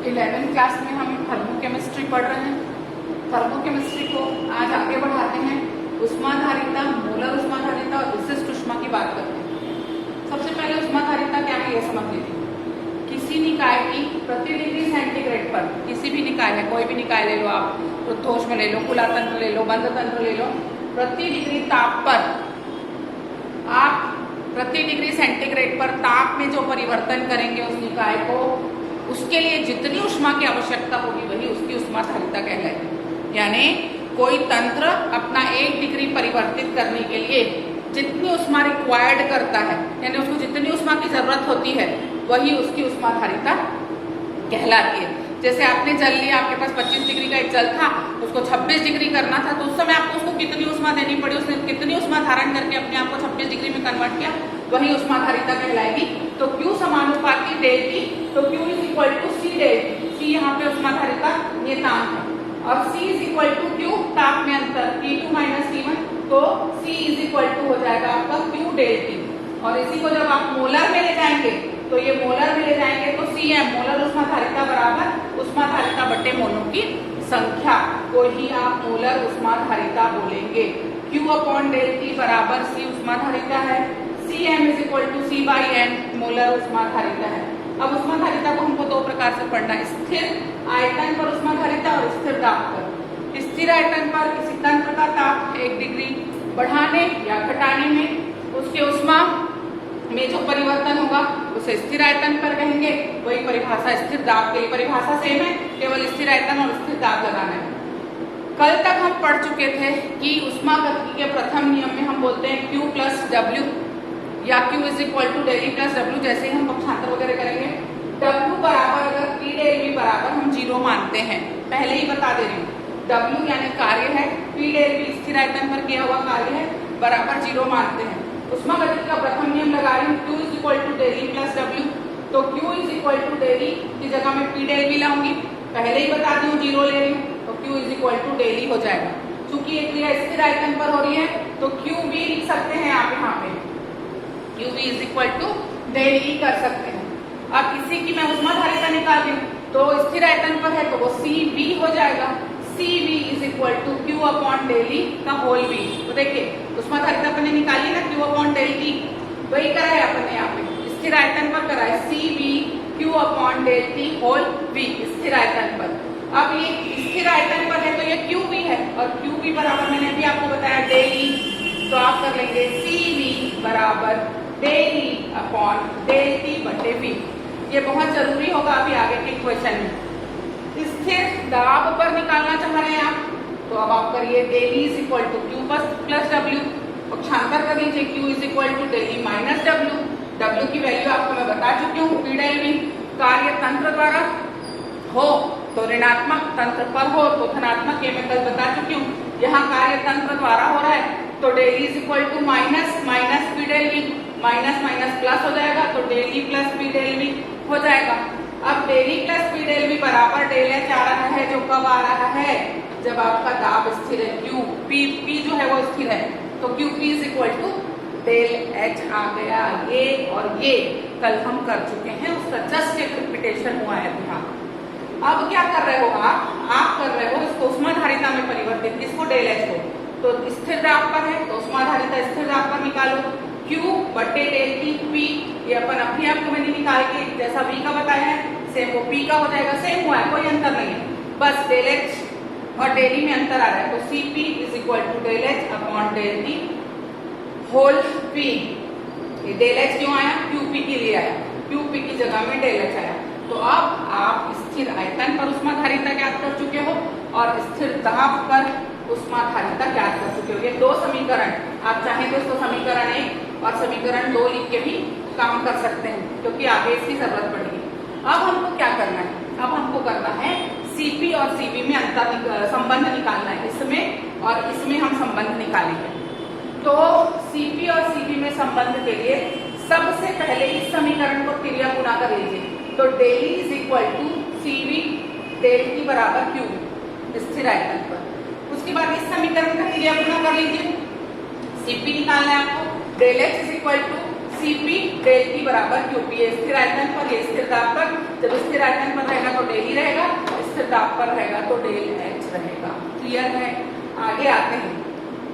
11th class में हम thermochemistry पढ़ रहे हैं। थर्मोकेमिस्ट्री को आज आगे बढ़ाते हैं। उष्माधारिता, मोलर उष्माधारिता और विशिष्ट उष्मा की बात करते हैं। सबसे पहले उष्माधारिता क्या है ये समझ लीजिए। किसी निकाय की प्रति डिग्री सेंटीग्रेड पर, किसी भी निकाय है, कोई भी निकाय ले लो आप, रुद्धोष्म ले लो, खुला तंत्र ले लो, बंद तंत्र ले लो, प्रति डिग्री ताप पर आप प्रति डिग्री सेंटीग्रेड पर ताप में जो परिवर्तन करेंगे उस निकाय को, उसके लिए जितनी उष्मा की आवश्यकता होगी वही उसकी उष्माधारिता कहलाएगी। यानी कोई तंत्र अपना 1 डिग्री परिवर्तित करने के लिए जितनी उष्मा रिक्वायर्ड करता है, यानी उसको जितनी उष्मा की जरूरत होती है वही उसकी उष्माधारिता कहलाती है। जैसे आपने जल लिया, आपके पास 25 डिग्री का एक जल था, उसको 26 डिग्री करना था, तो उस समय आपको उसको कितनी उष्मा देनी पड़ी, उसने कितनी उष्मा धारण करके अपने आप को 26 डिग्री में कन्वर्ट किया, वही उष्माधारिता कहलाएगी। तो Q समानुपाती डेल T, तो Q is equal to C del T। C यहाँ पे उष्माधारिता नियतांक है और C is equal to Q ताप में अंतर T2 माइनस T1, तो C इज इक्वल टू हो जाएगा आपका Q डेल T। और इसी को जब आप मोलर में ले जाएंगे तो ये मोलर में ले जाएंगे तो Cm मोलर उष्माधारिता बराबर उष्माधारिता बटे मोलों की संख्या को ही आप मोलर उष्माधारिता बोलेंगे। Q अपॉन डेल T बराबर C उष्माधारिता है, Cm is equal to C by N molar उष्माधारिता है। अब उष्माधारिता को हमको दो प्रकार से पढ़ना है, स्थिर आयतन पर उष्माधारिता और स्थिर दाब पर। स्थिर आयतन पर किसी तंत्र का ताप 1 डिग्री बढ़ाने या घटाने में उसके उष्मा में जो परिवर्तन होगा उसे स्थिर आयतन पर कहेंगे। वही परिभाषा स्थिर दाब के लिए, परिभाषा सेम है, केवल स्थिर आयतन और स्थिर दाब लगाना है। कल तक हम पढ़ चुके थे कि उष्मागतिकी के प्रथम नियम में हम बोलते हैं Q प्लस W या Q is equal to del E plus W। जैसे ही हम पक्षांतर वगैरह करेंगे, W बराबर अगर P डेल V बराबर हम 0 मानते हैं, पहले ही बता दे रही हूँ, W यानी कार्य है, P डेल V स्थिर आयतन पर किया हुआ कार्य है, बराबर 0 मानते हैं। उष्मागतिकी का प्रथम नियम लगा रही हूँ, Q is equal to del E plus W, तो Q is equal to del E की जगह मैं P डेल V लाऊंगी, पहले ही बता दी हूँ 0 ले रही हूँ, तो Q is equal to del E हो जाएगा। चूंकि ये क्रिया स्थिर आयतन पर हो रही है तो QV लिख सकते हैं आप यहाँ पे, QV is equal to del E कर सकते हैं। अब इसी की मैं उष्माधारिता निकाल रही हूँ, तो स्थिर आयतन पर है तो वो CV हो जाएगा। CV is equal to Q upon del E का होल V। तो देखिए उष्माधारिता अपने निकाली ना Q अपॉन डेल T, वही करा है अपने यहाँ पे, स्थिर आयतन पर करा है CV Q upon del T whole V स्थिर आयतन पर। अब ये स्थिर आयतन पर है तो ये QV है और QV बराबर मैंने भी आपको बताया डेल ई, तो आप कर लेंगे CV बराबर del E upon del T बटे V। ये बहुत जरूरी होगा अभी आगे के क्वेश्चन में। स्थिर दाब पर निकालना चाह रहे हैं आप, तो अब आप करिए del E is equal to Q plus W, पक्षांतर कर लीजिए Q is equal to del E minus W। W की वैल्यू आपको मैं बता चुकी हूँ, P डेल V कार्य तंत्र द्वारा हो तो ऋणात्मक, तंत्र पर हो तो धनात्मक, ये मैं कल बता चुकी हूँ। यहाँ कार्य तंत्र द्वारा हो रहा है तो del E is equal to minus minus P del V, minus minus plus हो जाएगा तो del E plus P del V हो जाएगा। अब del E plus P del V बराबर डेल H आ रहा है, जो कब आ रहा है, जब आपका दाब स्थिर है, Q P जो है वो स्थिर है, तो QP is equal to del H आ गया। ये और ये कल हम कर चुके हैं, उसका जस्ट एक रिपीटेशन हुआ है यहाँ। अब क्या कर रहे हो आप कर रहे हो इसको उष्माधारिता में परिवर्तित, इसको डेल H को, तो स्थिर दाब पर है तो उष्माधारिता स्थिर दाब पर निकालो, Q बटे डेल T P, ये अपन अपने आप को मैंने निकाल के जैसा V का बताया है सेम वो P का हो जाएगा, सेम हुआ है, कोई अंतर नहीं है, बस डेल H और डेल E में अंतर आ रहा है, तो CP is equal to del H upon del T whole P। ये डेल H क्यों आया, QP के लिए आया, QP की जगह में डेल H आया। तो अब आप स्थिर आयतन पर उष्माधारिता ज्ञात कर चुके हो और स्थिर दाब पर उष्माधारिता ज्ञात कर चुके हो। ये दो समीकरण, आप चाहें तो इसको समीकरण 1 और समीकरण 2 लिख के भी काम कर सकते हैं, क्योंकि आगे इसकी जरूरत पड़ेगी। अब हमको क्या करना है, अब हमको करना है CP और CV में अंतर संबंध निकालना है, इसमें और इसमें हम संबंध निकालेंगे। तो CP और CV में संबंध के लिए सबसे पहले इस समीकरण को क्रिया गुणा कर लीजिए, तो del E is equal to CV del T बराबर QV स्थिर आयतन पर। उसके बाद इस समीकरण का क्रिया गुणा कर लीजिए, CP निकालना है आपको, del H is equal to Cp del T बराबर Qp। ये स्थिर आयतन पर, ये स्थिर दाब पर, जब स्थिर आयतन पर रहेगा तो डेल ही रहेगा, स्थिर दाब पर रहेगा तो डेल H रहेगा। क्लियर है? आगे आते हैं।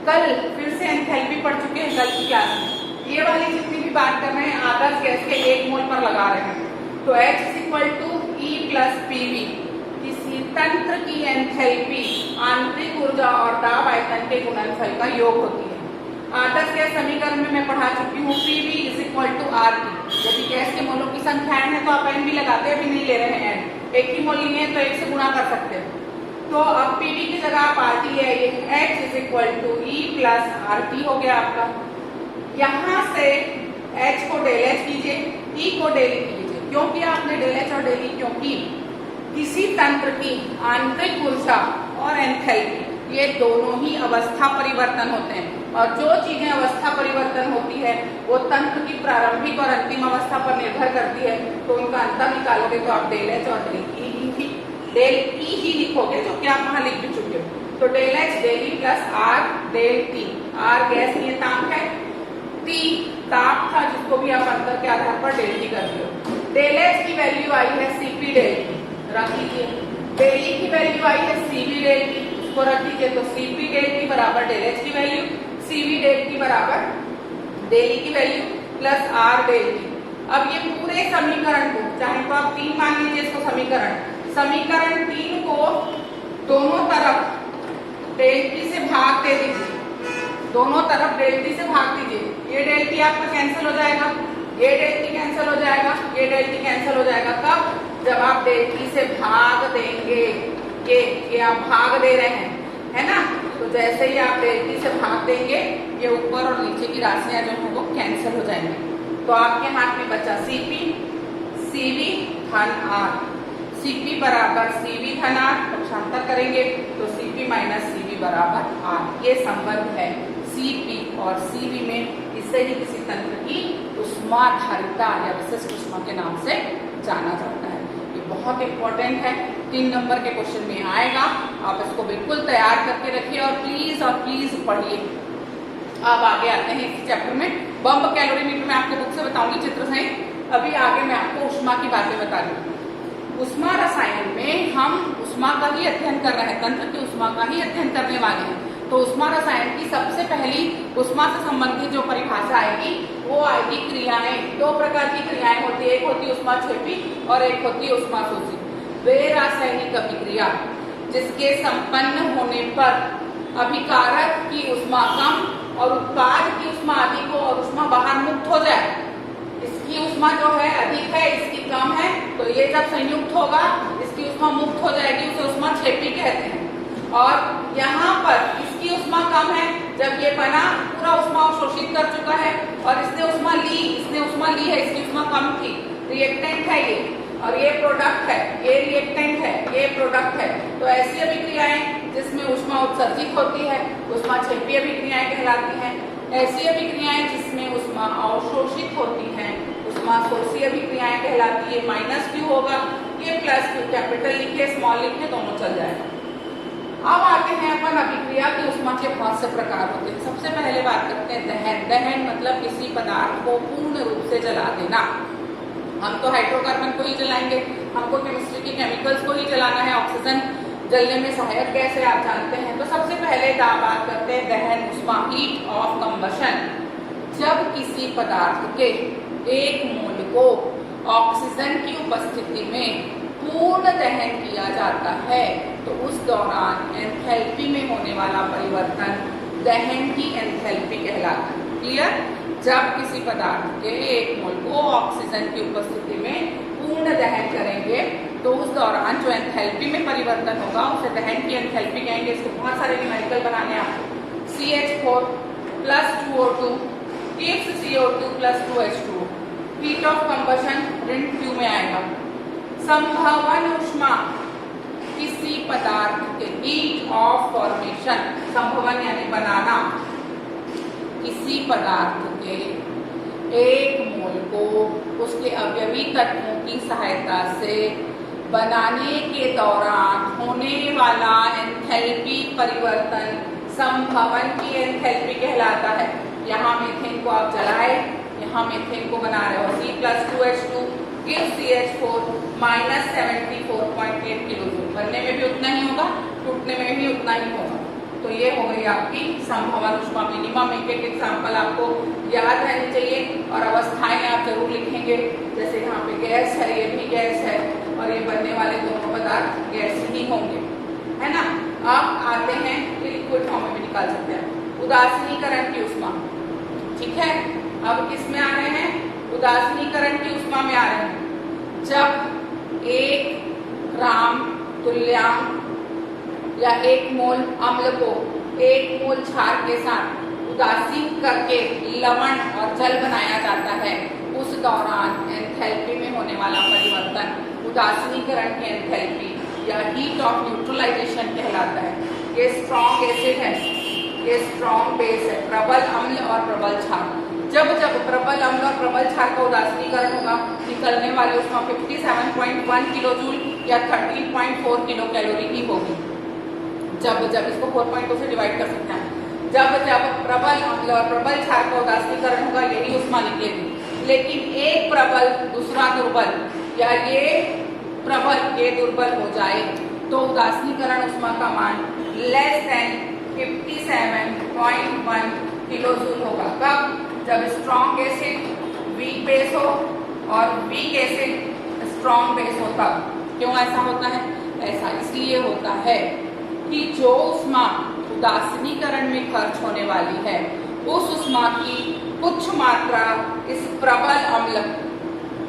कल फिर से एंथैल्पी पढ़ चुके हैं कल की क्लास में। ये वाली जितनी भी बात कर रहे हैं आदर्श गैस के 1 मोल पर लगा रहे हैं, तो H = E + PV। किसी तंत्र की एंथैल्पी आंतरिक ऊर्जा और दाब आयतन के गुणनफल का योग होती है। आदर्श गैस समीकरण में मैं पढ़ा चुकी हूँ, PV = RT। यदि गैस के मोलों की संख्याएं हैं तो आप एन भी लगाते हैं, अभी नहीं ले रहे हैं एन, एक ही मोल लिए हैं तो एक से गुणा कर सकते हैं। तो अब PV की जगह आप RT ले आइए, H = E + RT हो गया आपका। यहाँ से H को डेल H कीजिए, E को डेल E कीजिए। क्यों किया आपने डेल H और डेल E? क्योंकि किसी तंत्र की आंतरिक ऊर्जा और एंथैल्पी ये दोनों ही अवस्था परिवर्तन होते हैं, और जो चीजें अवस्था परिवर्तन होती है वो तंत्र की प्रारंभिक और अंतिम अवस्था पर निर्भर करती है। तो उनका अंतर निकालोगे तो आप डेल H और डेल E ही लिखोगे, जो कि आप वहां लिख भी चुके हो। तो del H del E + R del T। R gas नियतांक है, T ताप था जिसको भी आप अंतर के आधार पर डेल T कर दियो। डेल H की वैल्यू आई है Cp डेल T, रख लीजिए। डेल E की वैल्यू आई है Cv डेल T, उसको रख लीजिए। तो Cp डेल T बराबर डेल H की वैल्यू, Cv डेल T बराबर डेल E की value plus R del T। अब ये पूरे समीकरण को, चाहे तो आप 3 मान लीजिए इसको समीकरण 3 को दोनों तरफ डेल T से भाग दे दीजिए, दोनों तरफ डेल T से भाग दीजिए। ये डेल T आपका कैंसिल हो जाएगा, ये डेल T कैंसिल हो जाएगा, ये डेल T कैंसिल हो जाएगा। कब? जब आप डेल T से भाग देंगे। ये आप भाग दे रहे हैं, है ना? तो जैसे ही आप डेल T से भाग देंगे, ये ऊपर और नीचे की राशियां जो है वो कैंसिल हो जाएंगी। तो आपके हाथ में बचा Cp Cv धन R। Cp बराबर Cv धन R, पक्षांतर करेंगे तो Cp - Cv बराबर R। ये संबंध है Cp और Cv में। इसे ही किसी तंत्र की उष्माधारिता या विशिष्ट उष्मा के नाम से जाना जाता है। ये बहुत इंपॉर्टेंट है, 3 नंबर के क्वेश्चन में आएगा। आप इसको बिल्कुल तैयार करके रखिए और प्लीज पढ़िए। अब आगे आते हैं इस चैप्टर में। बम्ब कैलोरीमीटर में आपको बुक से बताऊंगी चित्र सहित। अभी आगे मैं आपको उष्मा की बातें बता दूंगी। उष्मा रसायन में हम उष्मा का ही अध्ययन कर रहे हैं, तंत्र की उष्मा का ही अध्ययन करने वाले हैं। तो उष्मा रसायन की सबसे पहली उष्मा से संबंधित जो परिभाषा आएगी वो आएगी क्रियाएं। 2 प्रकार की क्रियाएं होती है, एक होती है उष्माक्षेपी और एक होती है उष्माशोषी। वे रासायनिक अभिक्रिया जिसके संपन्न होने पर अभिकारक की उष्मा कम और उत्पाद की उष्मा अधिक हो और उष्मा बाहर मुक्त हो जाए। इसकी उष्मा जो है अधिक है, इसकी कम है, तो ये जब संयुक्त होगा इसकी उष्मा मुक्त हो जाएगी, उसे उष्माक्षेपी कहते हैं। और यहाँ पर इसकी उष्मा कम है, जब ये बना पूरा उष्मा अवशोषित कर चुका है और इसने उष्मा ली है, इसकी उष्मा कम थी, रिएक्टेंट है ये, और ये प्रोडक्ट है, ये रिएक्टेंट है, ये प्रोडक्ट है। तो ऐसी अभिक्रियाएं जिसमें उष्मा उत्सर्जित होती है उष्माक्षेपी अभिक्रियाएं कहलाती हैं। ऐसी अभिक्रियाएं जिसमें उष्मा अवशोषित होती हैं उष्माशोषी अभिक्रियाएं कहलाती है। -Q होगा, ये +Q, कैपिटल लिखे स्मॉल लिखे दोनों चल जाएगा। अब आते हैं अपन अभिक्रिया की उष्मा के बहुत से प्रकार होते हैं। सबसे पहले बात करते हैं दहन। दहन मतलब किसी पदार्थ को पूर्ण रूप से जला देना। हम तो हाइड्रोकार्बन को ही जलाएंगे, हमको केमिस्ट्री के केमिकल्स को ही जलाना है। ऑक्सीजन जलने में सहायक गैस है, आप जानते हैं। तो सबसे पहले बात करते हैं दहन उष्मा, हीट ऑफ कंबशन। जब किसी पदार्थ के 1 मोल को ऑक्सीजन की उपस्थिति में पूर्ण दहन किया जाता है तो उस दौरान एंथैल्पी में होने वाला परिवर्तन दहन की एंथैल्पी कहलाता है। क्लियर? जब किसी पदार्थ के 1 मोल को ऑक्सीजन की उपस्थिति में पूर्ण दहन करेंगे तो उस दौरान जो एंथैल्पी में परिवर्तन होगा उसे दहन की एंथैल्पी कहेंगे। इसको बहुत सारे न्यूमेरिकल बनाने आपको। CH4 + 2O2 gives CO2 + 2H2O। Heat of combustion ऋण Q में आएगा। संभवन उष्मा किसी पदार्थ के हीट ऑफ फॉर्मेशन, संभवन यानी बनाना, किसी पदार्थ के 1 मोल को उसके अवयवी तत्वों की सहायता से बनाने के दौरान होने वाला एंथैल्पी परिवर्तन संभवन की एंथैल्पी कहलाता है। यहाँ मीथेन को आप जलाए, हम इथेन को बना रहे हो C+2H2 gives CH4 minus 74.8 kilojoule. बनने में भी उतना ही होगा, टूटने में भी उतना ही होगा। तो ये हो गई आपकी संभवन ऊष्मा मिनिमम। एक एक एग्जाम्पल आपको याद रहनी चाहिए और अवस्थाएं आप जरूर लिखेंगे। जैसे यहाँ पे गैस है, ये भी गैस है और ये बनने वाले दोनों पदार्थ गैस ही होंगे, है ना। अब आते हैं लिक्विड फॉर्म में भी निकाल सकते हैं उदासीनीकरण की ऊष्मा। ठीक है, अब किस में आ रहे हैं? उदासीनीकरण की ऊष्मा में आ रहे हैं। जब 1 ग्राम तुल्यांक या 1 मोल अम्ल को 1 मोल क्षार के साथ उदासीन करके लवण और जल बनाया जाता है, उस दौरान एंथैल्पी में होने वाला परिवर्तन उदासीनीकरण की एंथैल्पी या हीट ऑफ न्यूट्रलाइजेशन कहलाता है। ये स्ट्रॉन्ग एसिड है, ये स्ट्रॉन्ग बेस है, प्रबल अम्ल और प्रबल क्षार। जब जब प्रबल अम्ल और प्रबल क्षार का उदासीनीकरण होगा, निकलने वाली ऊष्मा 57.1 किलोजूल या 13.4 किलो कैलोरी की होगी। जब जब इसको 4.2 से डिवाइड कर सकते हैं। जब जब प्रबल अम्ल और प्रबल क्षार का उदासीनीकरण होगा, यही ऊष्मा निकलेगी। लेकिन एक प्रबल दूसरा दुर्बल या ये प्रबल ये दुर्बल हो जाए तो उदासीनीकरण ऊष्मा का मान लेस देन 57.1 किलोजूल होगा। कब? जब स्ट्रॉन्ग एसिड वीक बेस हो और वीक एसिड स्ट्रॉन्ग बेस हो तब। क्यों ऐसा होता है? ऐसा इसलिए होता है कि जो ऊष्मा उदासीनीकरण में खर्च होने वाली है, उस ऊष्मा की कुछ मात्रा इस प्रबल अम्ल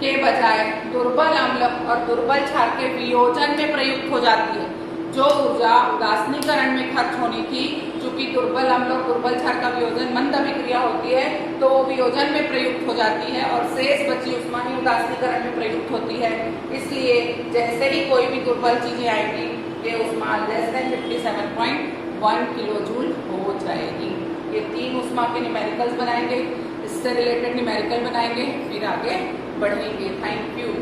के बजाय दुर्बल अम्ल और दुर्बल क्षार के वियोजन में प्रयुक्त हो जाती है। जो ऊर्जा उदासीनीकरण में खर्च होनी थी, चूंकि दुर्बल अम्ल और दुर्बल क्षार का वियोजन मंद अभिक्रिया होती है, तो वो वियोजन में प्रयुक्त हो जाती है और शेष बची ऊष्मा ही उदासीनीकरण में प्रयुक्त होती है। इसलिए जैसे ही कोई भी दुर्बल चीजें आएगी, ये ऊष्मा लेस देन 57.1 किलोजूल हो जाएगी। ये 3 ऊष्मा के न्यूमेरिकल्स बनाएंगे, इससे रिलेटेड न्यूमेरिकल बनाएंगे, फिर आगे बढ़ेंगे। Thank you.